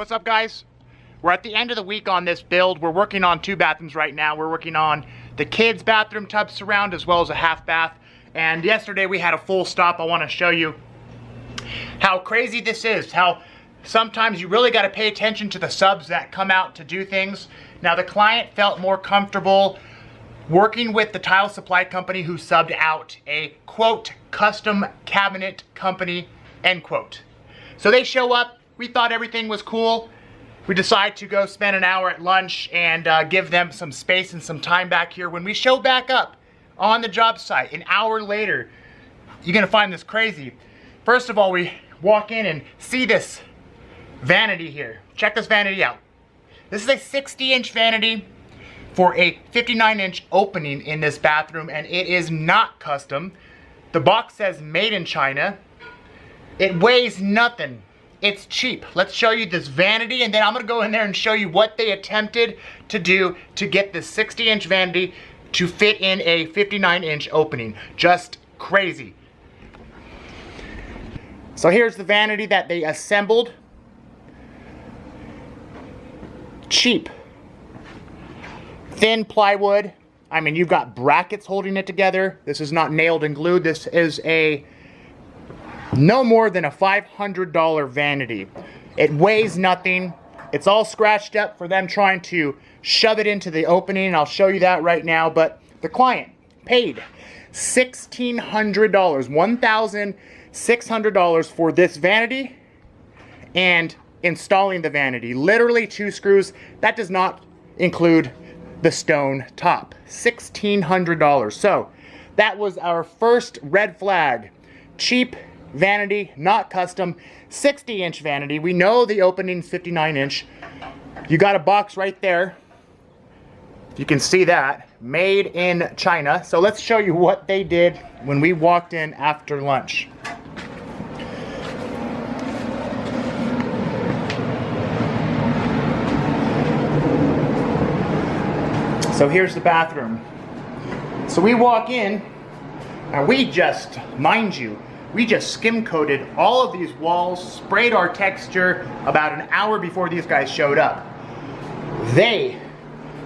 What's up, guys? We're at the end of the week on this build. We're working on 2 bathrooms right now. We're working on the kids' bathroom tub surround as well as a half bath. And yesterday we had a full stop. I want to show you how crazy this is, how sometimes you really got to pay attention to the subs that come out to do things. Now, the client felt more comfortable working with the tile supply company who subbed out a, quote, custom cabinet company, end quote. So they show up. We thought everything was cool. We decide to go spend an hour at lunch and give them some space and some time back here. When we show back up on the job site, an hour later, you're gonna find this crazy. First of all, we walk in and see this vanity here. Check this vanity out. This is a 60-inch vanity for a 59-inch opening in this bathroom, and it is not custom. The box says made in China. It weighs nothing. It's cheap. Let's show you this vanity, and then I'm gonna go in there and show you what they attempted to do to get this 60-inch vanity to fit in a 59-inch opening. Just crazy. So here's the vanity that they assembled. Cheap. Thin plywood. I mean, you've got brackets holding it together. This is not nailed and glued. This is a no more than a $500 vanity. It weighs nothing. It's all scratched up for them trying to shove it into the opening, and I'll show you that right now. But the client paid $1,600, $1,600 for this vanity and installing the vanity. Literally 2 screws. That does not include the stone top. $1,600. So that was our first red flag. Cheap vanity, not custom. 60-inch vanity. We know the opening's 59-inch. You got a box right there. You can see that. Made in China. So let's show you what they did when we walked in after lunch. So here's the bathroom. So we walk in, and we just, mind you, we just skim coated all of these walls, sprayed our texture about an hour before these guys showed up. They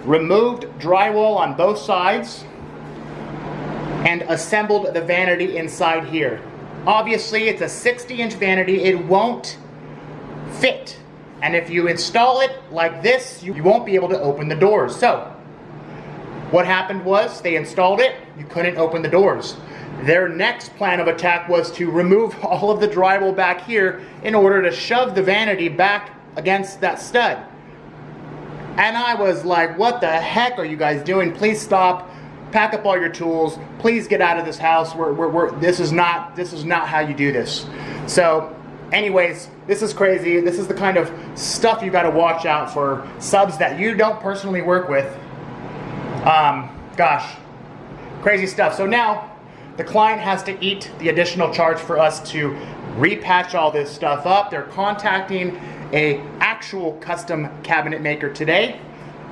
removed drywall on both sides and assembled the vanity inside here. Obviously, it's a 60-inch vanity. It won't fit. And if you install it like this, you won't be able to open the doors. So what happened was they installed it, you couldn't open the doors. Their next plan of attack was to remove all of the drywall back here in order to shove the vanity back against that stud. And I was like, what the heck are you guys doing? Please stop, pack up all your tools, please get out of this house. This is not how you do this. So anyways, this is crazy. This is the kind of stuff you gotta watch out for subs that you don't personally work with. Gosh, crazy stuff. So now the client has to eat the additional charge for us to repatch all this stuff up. They're contacting a actual custom cabinet maker today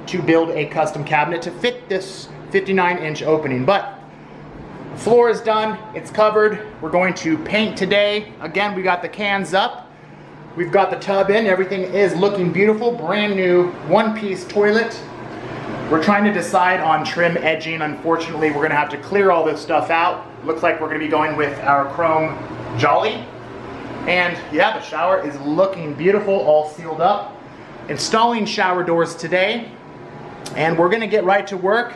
to build a custom cabinet to fit this 59-inch opening. But the floor is done, it's covered. We're going to paint today. Again, we got the cans up. We've got the tub in, everything is looking beautiful. Brand new 1-piece toilet. We're trying to decide on trim edging. Unfortunately, we're gonna have to clear all this stuff out. Looks like we're gonna be going with our chrome jolly. And yeah, the shower is looking beautiful, all sealed up. Installing shower doors today. And we're gonna get right to work.